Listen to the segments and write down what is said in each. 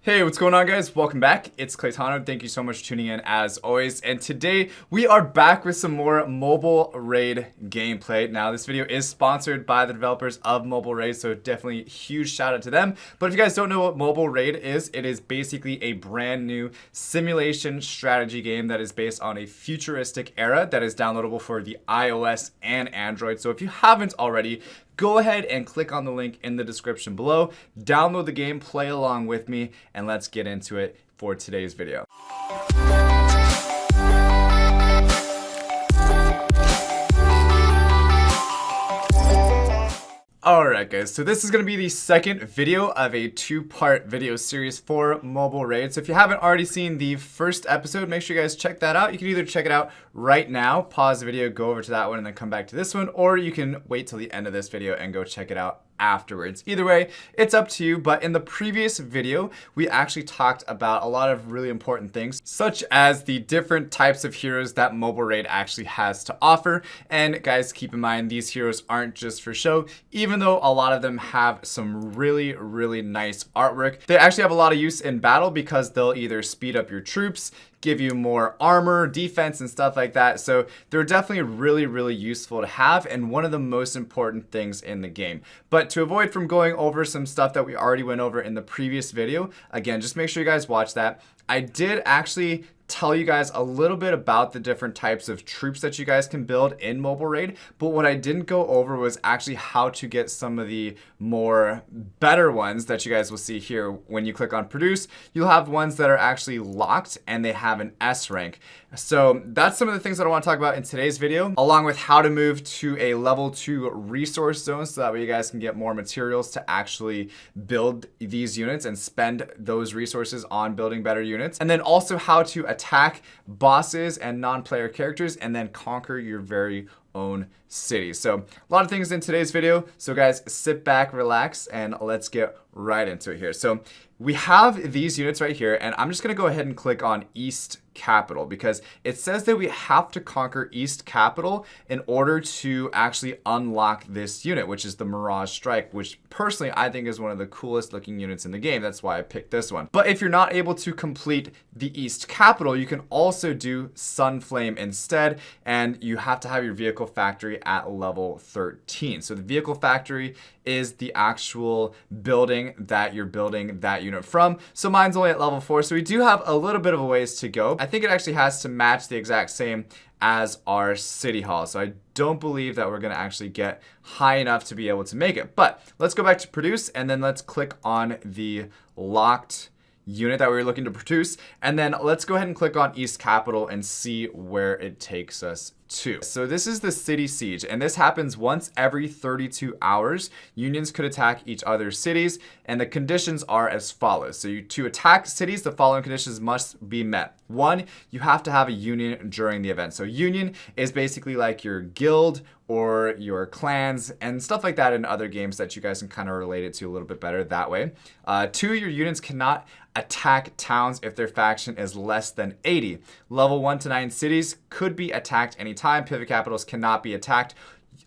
Hey, what's going on, guys? Welcome back. It's Claytano. Thank you so much for tuning in as always. And today we are back with some more Mobile Raid gameplay. Now, this video is sponsored by the developers of Mobile Raid, so definitely huge shout out to them. But if you guys don't know what Mobile Raid is, it is basically a brand new simulation strategy game that is based on a futuristic era that is downloadable for the iOS and Android. So if you haven't already, go ahead and click on the link in the description below, download the game, play along with me, and let's get into it for today's video. Alright guys, so this is going to be the second video of a two-part video series for Mobile Raid. So if you haven't already seen the first episode, make sure you guys check that out. You can either check it out right now, pause the video, go over to that one, and then come back to this one, or you can wait till the end of this video and go check it out afterwards. Either way, it's up to you. But in the previous video, we actually talked about a lot of really important things, such as the different types of heroes that Mobile Raid actually has to offer. And guys, keep in mind, these heroes aren't just for show, even though a lot of them have some really nice artwork. They actually have a lot of use in battle because they'll either speed up your troops, give you more armor, defense, and stuff like that. So they're definitely really useful to have, and one of the most important things in the game. But to avoid from going over some stuff that we already went over in the previous video, again, just make sure you guys watch that. I did actually tell you guys a little bit about the different types of troops that you guys can build in Mobile Raid, but what I didn't go over was actually how to get some of the more better ones that you guys will see here. When you click on produce, you'll have ones that are actually locked and they have an S rank. So that's some of the things that I want to talk about in today's video, along with how to move to a level 2 resource zone so that way you guys can get more materials to actually build these units and spend those resources on building better units. And then also how to attack bosses and non-player characters and then conquer your very own city. So a lot of things in today's video. So guys, sit back, relax, and let's get right into it here. So we have these units right here, and I'm just going to go ahead and click on East Capital because it says that we have to conquer East Capital in order to actually unlock this unit, which is the Mirage Strike, which personally I think is one of the coolest looking units in the game. That's why I picked this one. But if you're not able to complete the East Capital, you can also do Sunflame instead, and you have to have your vehicle factory at level 13. So the vehicle factory is the actual building that you're building that unit from. So mine's only at level 4, so we do have a little bit of a ways to go. I think it actually has to match the exact same as our city hall, so I don't believe that we're going to actually get high enough to be able to make it. But let's go back to produce, and then let's click on the locked unit that we were looking to produce, and then let's go ahead and click on East Capital and see where it takes us to. So this is the city siege, and this happens once every 32 hours. Unions could attack each other's cities, and the conditions are as follows. So to attack cities, the following conditions must be met. 1, you have to have a union during the event. So union is basically like your guild or your clans and stuff like that in other games that you guys can kind of relate it to a little bit better that way. 2, your units cannot attack towns if their faction is less than 80. Level 1 to 9 cities could be attacked anytime. Pivot capitals cannot be attacked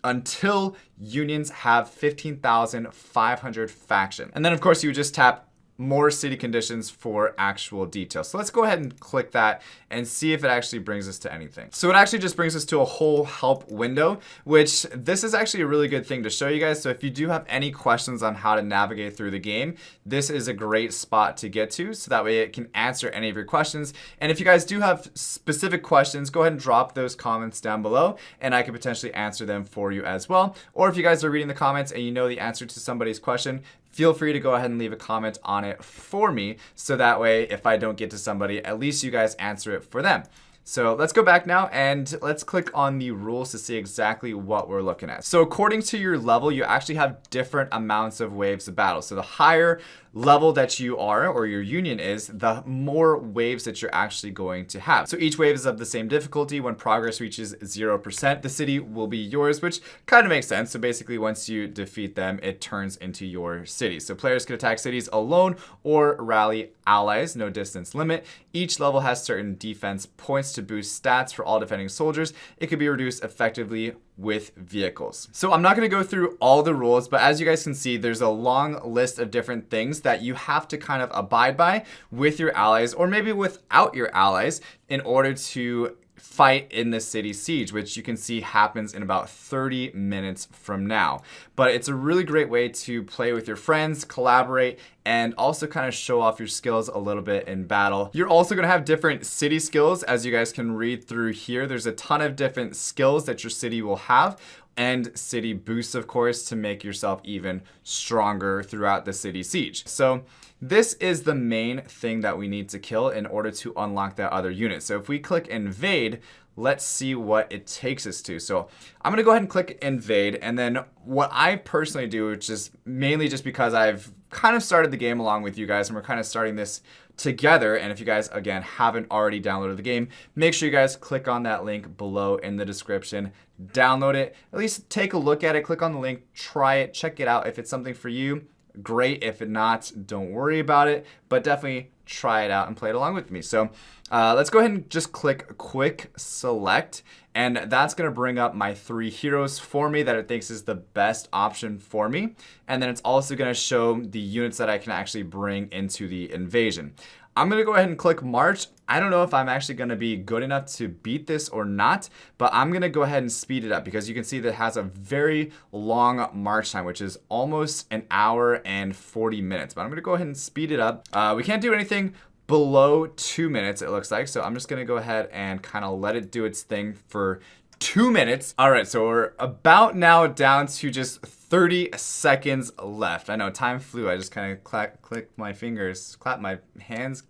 until unions have 15,500 faction. And then of course you would just tap more city conditions for actual details. So let's go ahead and click that and see if it actually brings us to anything. So it actually just brings us to a whole help window, which this is actually a really good thing to show you guys. So if you do have any questions on how to navigate through the game, this is a great spot to get to, so that way it can answer any of your questions. And if you guys do have specific questions, go ahead and drop those comments down below and I can potentially answer them for you as well. Or if you guys are reading the comments and you know the answer to somebody's question, feel free to go ahead and leave a comment on it for me, so that way if I don't get to somebody, at least you guys answer it for them. So let's go back now and let's click on the rules to see exactly what we're looking at. So according to your level, you actually have different amounts of waves of battle. So the higher level that you are, or your union is, the more waves that you're actually going to have. So each wave is of the same difficulty. When progress reaches 0%, the city will be yours, which kind of makes sense. So basically once you defeat them, it turns into your city. So players can attack cities alone or rally allies, no distance limit. Each level has certain defense points to boost stats for all defending soldiers. It could be reduced effectively with vehicles. So I'm not going to go through all the rules, but as you guys can see, there's a long list of different things that you have to kind of abide by with your allies, or maybe without your allies, in order to fight in the city siege, which you can see happens in about 30 minutes from now. But it's a really great way to play with your friends, collaborate, and also kind of show off your skills a little bit in battle. You're also going to have different city skills, as you guys can read through here. There's a ton of different skills that your city will have, and city boosts, of course, to make yourself even stronger throughout the city siege. So this is the main thing that we need to kill in order to unlock that other unit. So if we click invade, let's see what it takes us to. So I'm gonna go ahead and click invade, and then what I personally do, which is mainly just because I've kind of started the game along with you guys, and we're kind of starting this together. And if you guys, again, haven't already downloaded the game, make sure you guys click on that link below in the description, download it, at least take a look at it, click on the link, try it, check it out. If it's something for you, great. If not, don't worry about it, but definitely try it out and play it along with me. So let's go ahead and just click quick select, and that's going to bring up my 3 heroes for me that it thinks is the best option for me. And then it's also going to show the units that I can actually bring into the invasion. I'm going to go ahead and click March. I don't know if I'm actually going to be good enough to beat this or not, but I'm going to go ahead and speed it up because you can see that it has a very long march time, which is almost an hour and 40 minutes. But I'm going to go ahead and speed it up. We can't do anything below 2 minutes, it looks like. So I'm just going to go ahead and kind of let it do its thing for 2 minutes. All right, so we're about now down to just 30 seconds left. I know time flew. I just kind of clicked my fingers, clap my hands.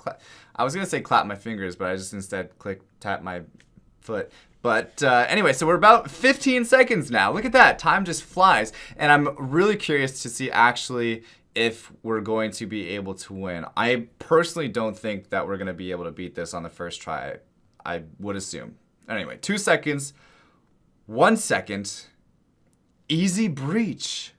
I was gonna say clap my fingers, but I just instead tap my foot. But anyway, so we're about 15 seconds now. Look at that, time just flies. And I'm really curious to see actually if we're going to be able to win. I personally don't think that we're gonna be able to beat this on the first try. I would assume. Anyway, 2 seconds. 1 second. Easy breach.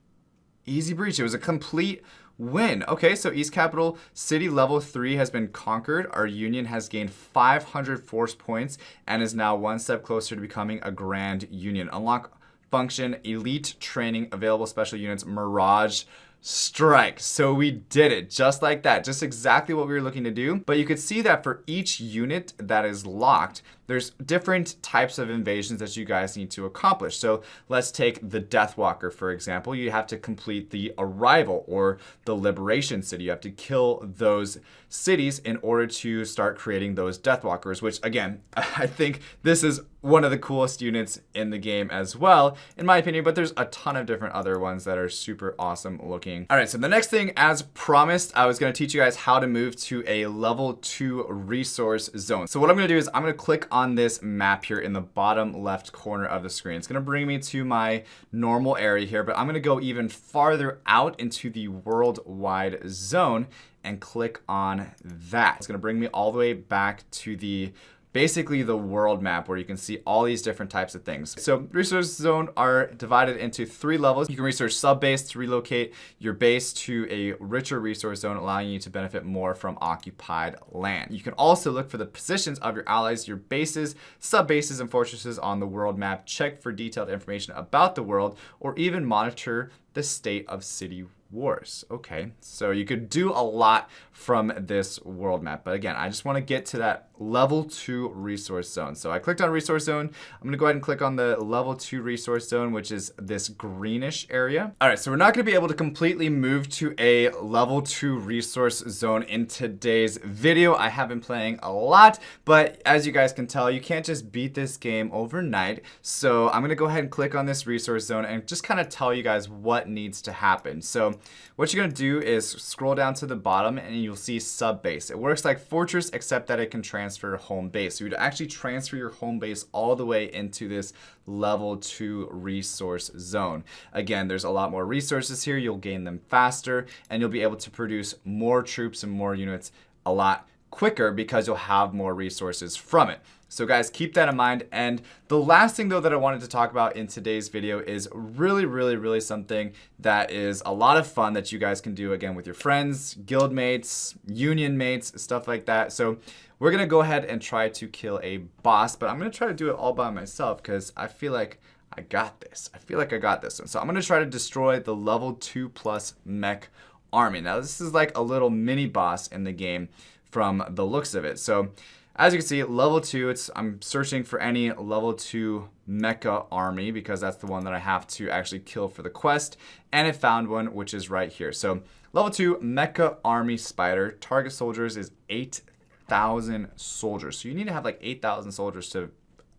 Easy breach. It was a complete win. Okay, so East Capital City level 3 has been conquered. Our union has gained 500 force points and is now 1 step closer to becoming a grand union. Unlock function, elite training, available special units, Mirage Strike. So we did it just like that, just exactly what we were looking to do. But you could see that for each unit that is locked, there's different types of invasions that you guys need to accomplish. So let's take the Deathwalker, for example. You have to complete the Arrival or the Liberation City. You have to kill those cities in order to start creating those Deathwalkers, which again, I think this is one of the coolest units in the game as well, in my opinion, but there's a ton of different other ones that are super awesome looking. All right, so the next thing, as promised, I was gonna teach you guys how to move to a level 2 resource zone. So what I'm gonna do is I'm gonna click on this map here in the bottom left corner of the screen. It's gonna bring me to my normal area here, but I'm gonna go even farther out into the worldwide zone and click on that. It's gonna bring me all the way back to basically the world map where you can see all these different types of things. So resource zone are divided into 3 levels. You can research sub-base to relocate your base to a richer resource zone, allowing you to benefit more from occupied land. You can also look for the positions of your allies, your bases, sub-bases, and fortresses on the world map, check for detailed information about the world, or even monitor the state of city wars. Okay, so you could do a lot from this world map, but again, I just want to get to that level 2 resource zone. So I clicked on resource zone. I'm gonna go ahead and click on the level 2 resource zone, which is this greenish area. All right, so we're not gonna be able to completely move to a level 2 resource zone in today's video. I have been playing a lot, but as you guys can tell, you can't just beat this game overnight. So I'm gonna go ahead and click on this resource zone and just kind of tell you guys what needs to happen. So what you're gonna do is scroll down to the bottom and you'll see sub base. It works like Fortress, except that it can transfer home base. So you'd actually transfer your home base all the way into this level 2 resource zone. Again, there's a lot more resources here. You'll gain them faster and you'll be able to produce more troops and more units a lot quicker because you'll have more resources from it. So guys, keep that in mind. And the last thing though that I wanted to talk about in today's video is really something that is a lot of fun that you guys can do again with your friends, guild mates, union mates, stuff like that. So we're gonna go ahead and try to kill a boss, but I'm gonna try to do it all by myself because I feel like I got this. I feel like I got this one. So I'm going to try to destroy the level 2+ mech army. Now this is like a little mini boss in the game from the looks of it. So as you can see, level 2, I'm searching for any level 2 mecha army because that's the one that I have to actually kill for the quest. And it found one, which is right here. So level 2 mecha army spider. Target soldiers is 8,000 soldiers. So you need to have like 8,000 soldiers to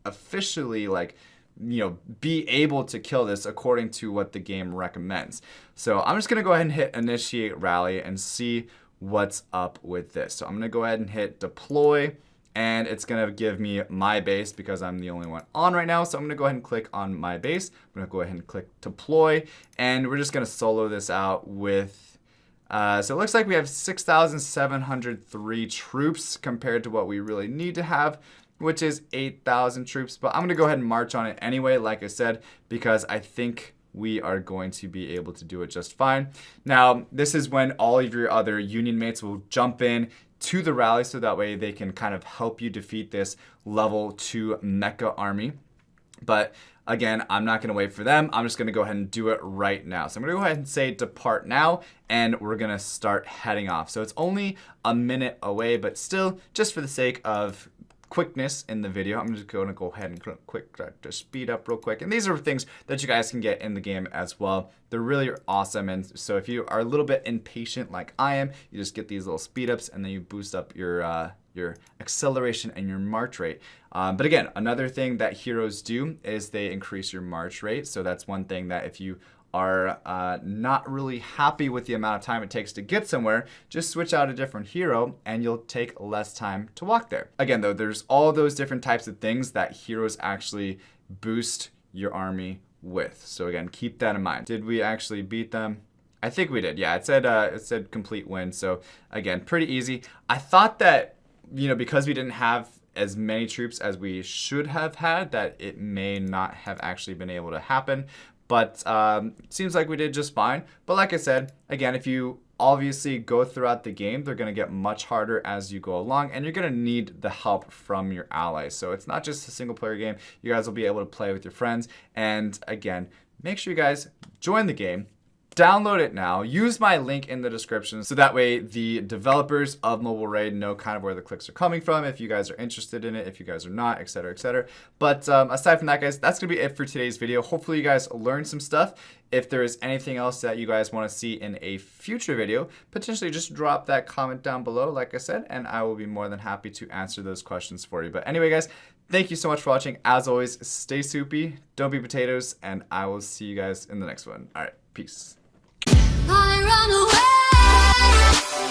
officially like, you know, be able to kill this according to what the game recommends. So I'm just going to go ahead and hit initiate rally and see what's up with this. So I'm going to go ahead and hit deploy, and it's going to give me my base because I'm the only one on right now. So I'm going to go ahead and click on my base. I'm going to go ahead and click deploy, and we're just going to solo this out with so it looks like we have 6,703 troops compared to what we really need to have, which is 8,000 troops. But I'm going to go ahead and march on it anyway, like I said, because I think we are going to be able to do it just fine. Now, this is when all of your other union mates will jump in to the rally, so that way they can kind of help you defeat this level 2 mecha army. But again, I'm not going to wait for them. I'm just going to go ahead and do it right now. So I'm going to go ahead and say depart now, and we're going to start heading off. So it's only a minute away, but still, just for the sake of quickness in the video, I'm just going to go ahead and to speed up real quick. And these are things that you guys can get in the game as well. They're really awesome. And so if you are a little bit impatient like I am, you just get these little speed ups, and then you boost up your acceleration and your march rate. But again, another thing that heroes do is they increase your march rate. So that's one thing that if you are not really happy with the amount of time it takes to get somewhere, just switch out a different hero and you'll take less time to walk there. Again though, there's all those different types of things that heroes actually boost your army with. So again, keep that in mind. Did we actually beat them? I think we did. Yeah, it said complete win. So again, pretty easy. I thought that, you know, because we didn't have as many troops as we should have had, that it may not have actually been able to happen. But seems like we did just fine. But like I said, again, if you obviously go throughout the game, they're going to get much harder as you go along, and you're going to need the help from your allies. So it's not just a single player game. You guys will be able to play with your friends. And again, make sure you guys join the game. Download it now. Use my link in the description so that way the developers of Mobile Raid know kind of where the clicks are coming from, if you guys are interested in it, if you guys are not, etc., etc. But aside from that, guys, that's going to be it for today's video. Hopefully you guys learned some stuff. If there is anything else that you guys want to see in a future video, potentially just drop that comment down below, like I said, and I will be more than happy to answer those questions for you. But anyway, guys, thank you so much for watching. As always, stay soupy, don't be potatoes, and I will see you guys in the next one. All right, peace. I run away.